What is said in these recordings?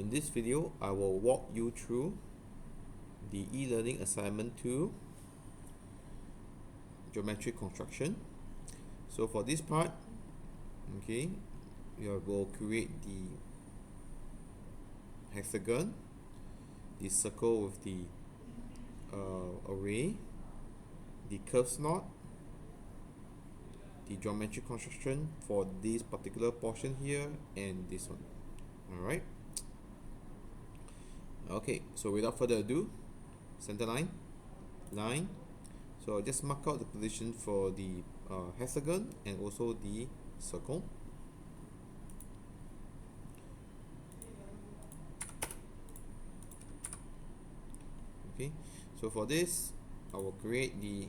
In this video, I will walk you through the e-learning assignment 2 geometric construction. So for this part, okay, we will create the hexagon, the circle with the array, the curve slot, the geometric construction for this particular portion here, and this one. Alright. Okay, so without further ado, center line, line. So I'll just mark out the position for the hexagon and also the circle. Okay, so for this, I will create the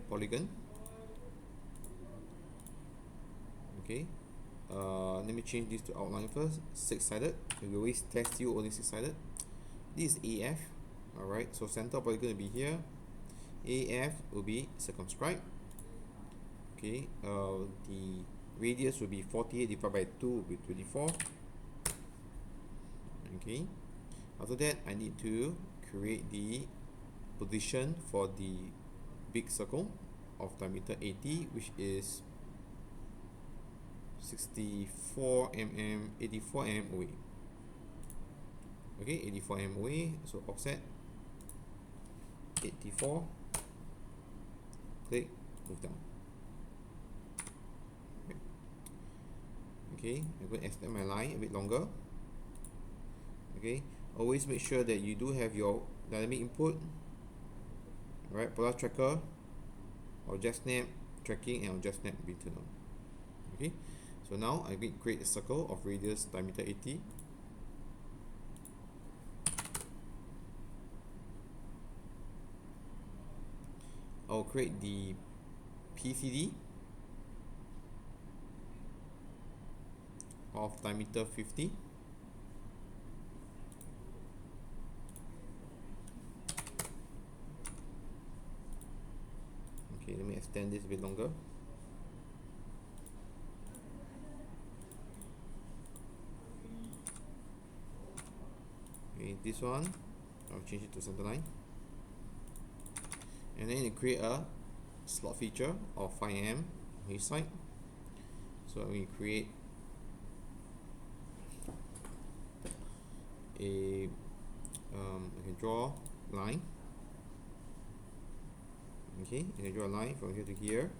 polygon. Okay, let me change this to outline first. 6-sided. We always test you only 6-sided. This is AF. Alright, so center polygon will be here. AF will be circumscribed. Okay, the radius will be 48 divided by 2 will be 24. Okay, after that I need to create the position for the big circle of diameter 80, which is 64 mm, 84 mm away. Okay, 84 mm away, so offset 84, click, move down. Okay, I'm going to extend my line a bit longer. Okay, always make sure that you do have your dynamic input, right? Polar tracker or just snap tracking and just snap be turned on. Okay, so now I will create a circle of radius diameter 80. I'll create the PCD of diameter 50. Okay, let me extend this a bit longer. Okay, this one I'll change it to center line. And then you create a slot feature of 5 mm on each side. So we create a I can draw line. Okay, I can draw a line from here to here.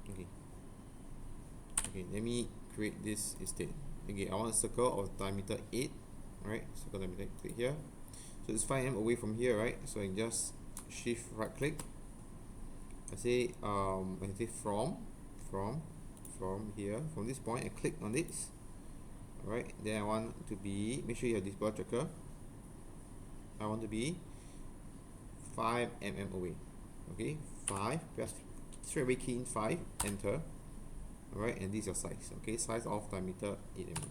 Okay, let me create this instead. Okay, I want a circle of diameter 8. Alright, circle diameter 8, click here. So it's 5 mm away from here, right? So I can just shift right click. I say from here, from this point, I click on this. Alright, then I want to be, make sure you have this bar tracker. I want to be 5 mm away. Okay, 5, just straight away key in 5, enter. Alright, and this is your size. Okay, size of diameter 8 mm.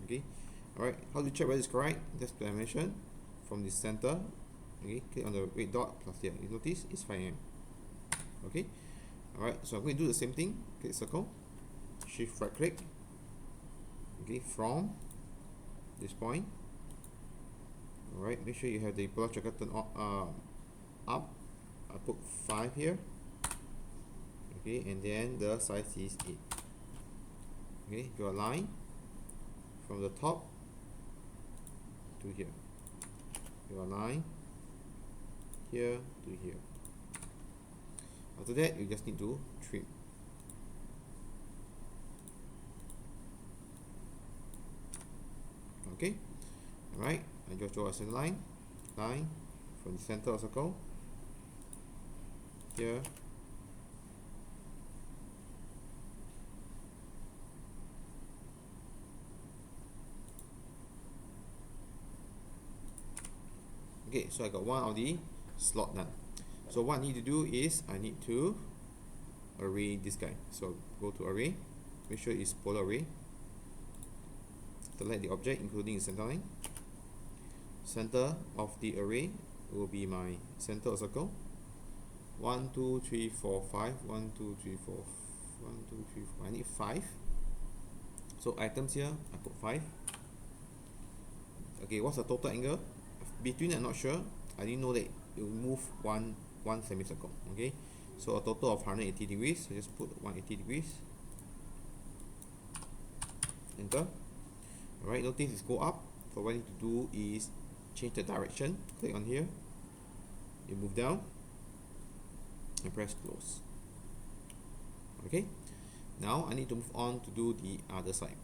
Okay, alright, how to check whether it's correct? Just dimension from the center. Okay, click on the red dot plus here. You notice it's 5 mm. Okay, alright, so I'm going to do the same thing. Click circle, shift right click. Okay, from this point. Alright, make sure you have the polar tracker turned on, up. I put 5 here. Okay, and then the size is 8. Okay, draw a line from the top to here. Draw a line here to here. After that, you just need to trim. Okay, alright, I just draw a center line from the center of the circle here. Okay, so I got one of the slot done. So what I need to do is I need to array this guy. So go to array, make sure it's polar array. Select the object including the center line. Center of the array will be my center of circle. 1 2 3 4 5 1 2 3 4 1 2 3 4. I need 5 So items here, I put 5. Okay, what's the total angle? Between, I'm not sure. I didn't know that it will move one semicircle. Okay, so a total of 180 degrees. So just put 180 degrees. Enter. Alright, notice it's go up. So what I need to do is change the direction. Click on here. You move down and press close. Okay, now I need to move on to do the other side.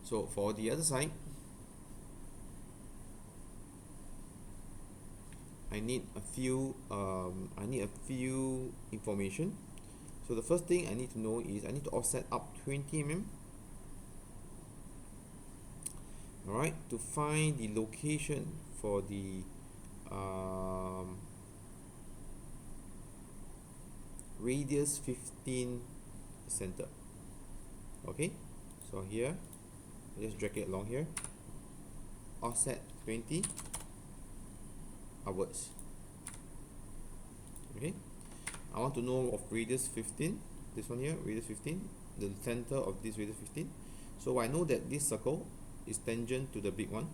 So for the other side, I need a few information. So the first thing I need to know is I need to offset up 20 mm. Alright, to find the location for the radius 15 center. Okay, so here just drag it along here, offset 20 upwards. Okay, I want to know of radius 15, this one here, radius 15, the center of this radius 15. So I know that this circle is tangent to the big one,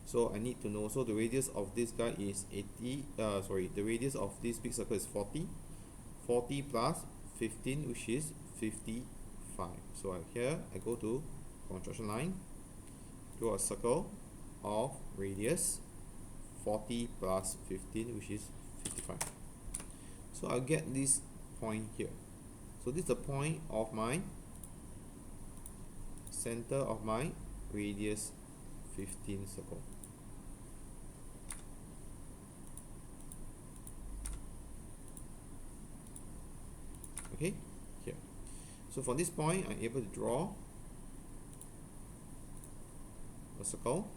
so I need to know, so the radius of this guy is 80, the radius of this big circle is 40 plus 15, which is 55. So here I go to construction line, draw a circle of radius 40 plus 15, which is 55. So I'll get this point here. So this is the point of my center of my radius 15 circle. Okay, here. So from this point, I'm able to draw a circle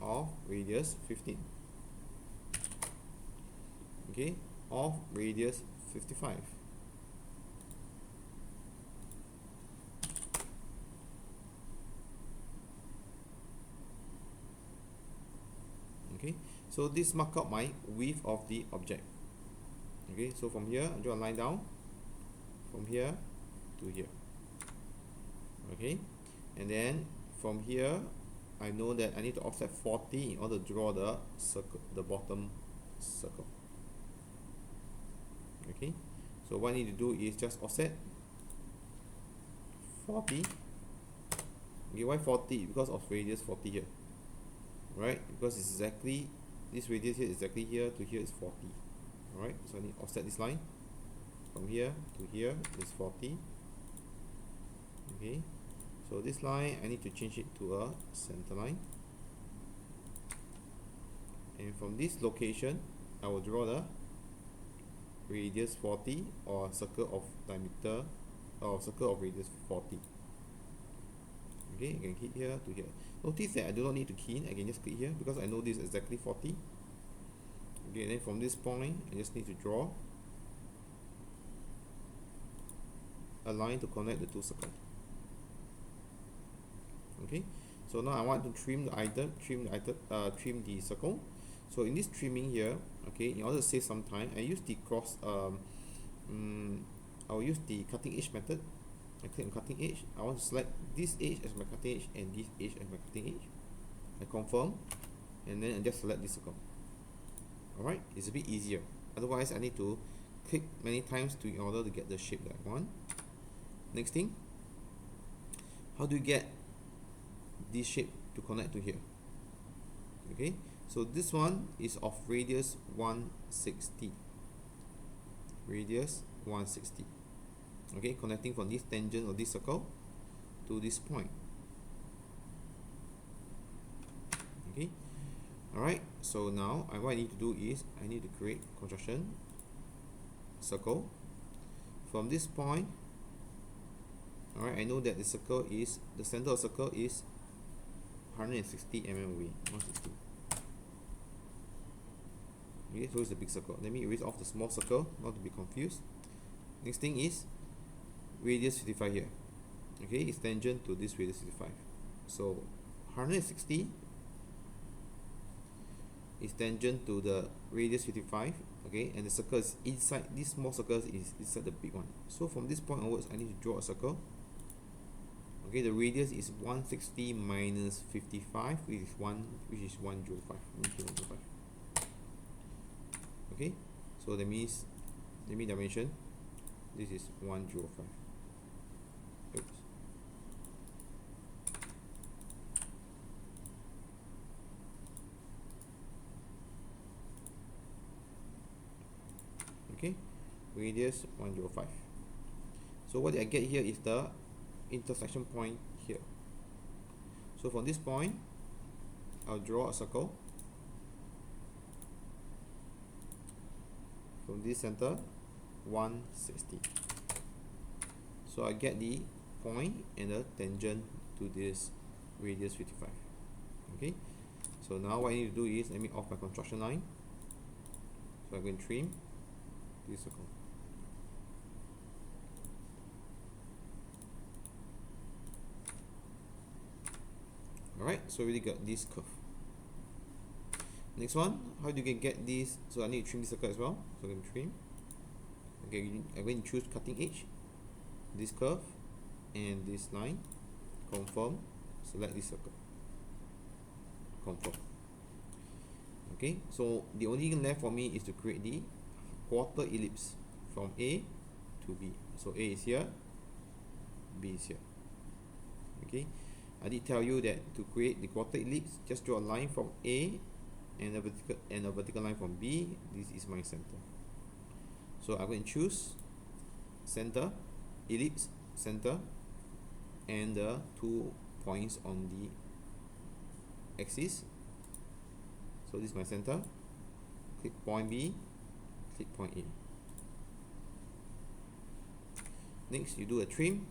of radius 15. Okay, of radius 55. Okay, so this mark out my width of the object. Okay, so from here I draw a line down from here to here. Okay, and then from here I know that I need to offset 40 in order to draw the circle, the bottom circle. Okay, so what I need to do is just offset 40. Okay, why 40? Because of radius 40 here, right? Because it's exactly this radius here, exactly here to here is 40. Alright, so I need to offset this line from here to here is 40. Okay, so this line I need to change it to a center line, and from this location I will draw the radius 40 or circle of diameter or circle of radius 40. Okay, I can hit here to here. Notice that I do not need to key in, I can just click here because I know this is exactly 40. Okay, and then from this point I just need to draw a line to connect the two circles. Okay, so now I want to trim the circle. So in this trimming here, okay, in order to save some time, I use the I'll use the cutting edge method. I click on cutting edge. I want to select this edge as my cutting edge and this edge as my cutting edge. I confirm, and then I just select this circle. Alright, it's a bit easier. Otherwise, I need to click many times in order to get the shape that I want. Next thing, how do you get this shape to connect to here? Okay, so this one is of radius 160. Radius 160. Okay, connecting from this tangent of this circle to this point. Okay, alright, so now what I need to do is I need to create construction circle from this point. Alright, I know that the circle is, the center of the circle is 160 mm away. 160. Okay, so it's a big circle. Let me erase off the small circle, not to be confused. Next thing is radius 55 here. okay, is tangent to this radius 55. So 160 is tangent to the radius 55, okay, and the circle is inside, this small circle is inside the big one. So from this point onwards, I need to draw a circle. Okay, the radius is 160 minus 55, which is 105. Okay, so that means, let me dimension, this is 105. Oops. Okay, radius 105. So what I get here is the intersection point here. So from this point, I'll draw a circle. From this center, 160. So I get the point and the tangent to this radius 55. Okay, so now what I need to do is, let me off my construction line. So I'm going to trim this circle. Alright, so we already got this curve. Next one, how do you get this? So I need to trim this circle as well. So I'm going to trim. Okay, I'm going to choose cutting edge, this curve, and this line. Confirm. Select this circle. Confirm. Okay, so the only thing left for me is to create the quarter ellipse from A to B. So A is here, B is here. Okay, I did tell you that to create the quarter ellipse, just draw a line from A and a vertical line from B. This is my center. So I'm going to choose center, ellipse, center, and the 2 points on the axis. So this is my center. Click point B, click point A. Next, you do a trim.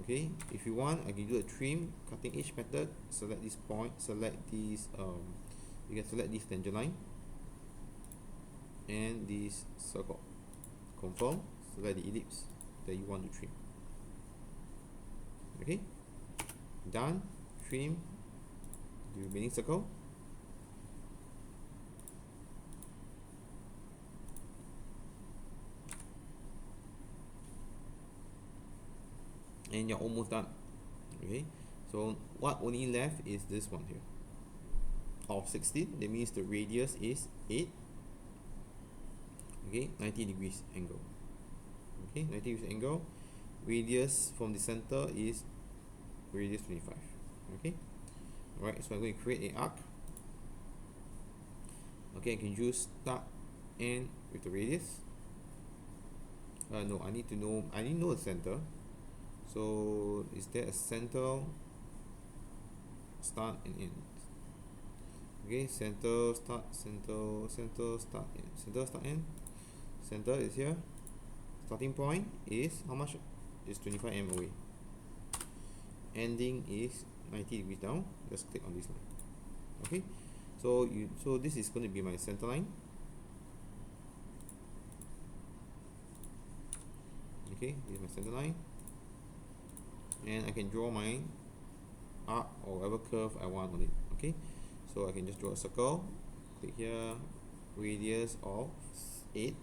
Okay, if you want, I can do a trim cutting edge method. Select this point, select this you can select this tangent line and this circle. Confirm. Select the ellipse that you want to trim. Okay, done. Trim the remaining circle. And you're almost done. Okay, so what only left is this one here of 16. That means the radius is 8. Okay, 90 degrees angle. Okay, 90 degrees angle. Radius from the center is radius 25. Okay, alright, so I'm going to create an arc. Okay, I can use start end with the radius. No, I need to know the center. So is there a center, start and end? Okay, center, start, center, start, end. Center, start, end. Center is here. Starting point is how much? Is 25 mm away. Ending is 90 degrees down. Just click on this line. Okay, so this is going to be my center line. Okay, this is my center line. And I can draw my arc or whatever curve I want on it. Okay, so I can just draw a circle. Click here, radius of 8.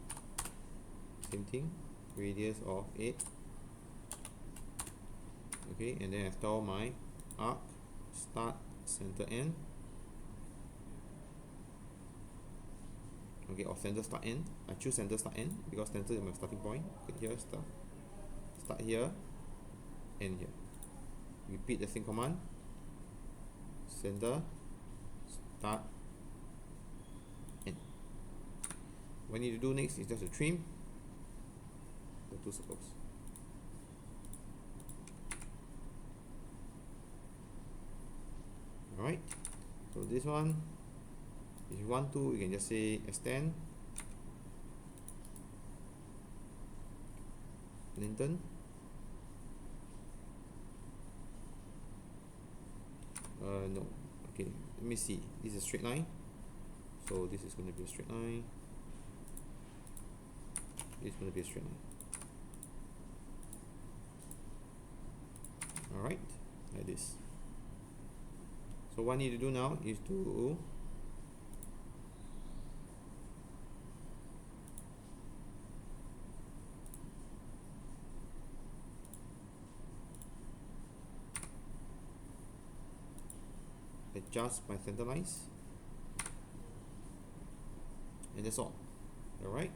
Same thing, radius of 8. Okay, and then I store my arc, start, center, end. Okay, or center, start, end. I choose center, start, end because center is my starting point. Click here, start here. End here. Repeat the same command. Center, start, end. What I need to do next is just to trim the 2 circles. Alright, so this one, if you want to, you can just say extend, lengthen. No, okay, let me see. This is a straight line, so this is going to be a straight line. This is going to be a straight line. this. So what I need to do now is to adjust my center lines, and that's all. Alright,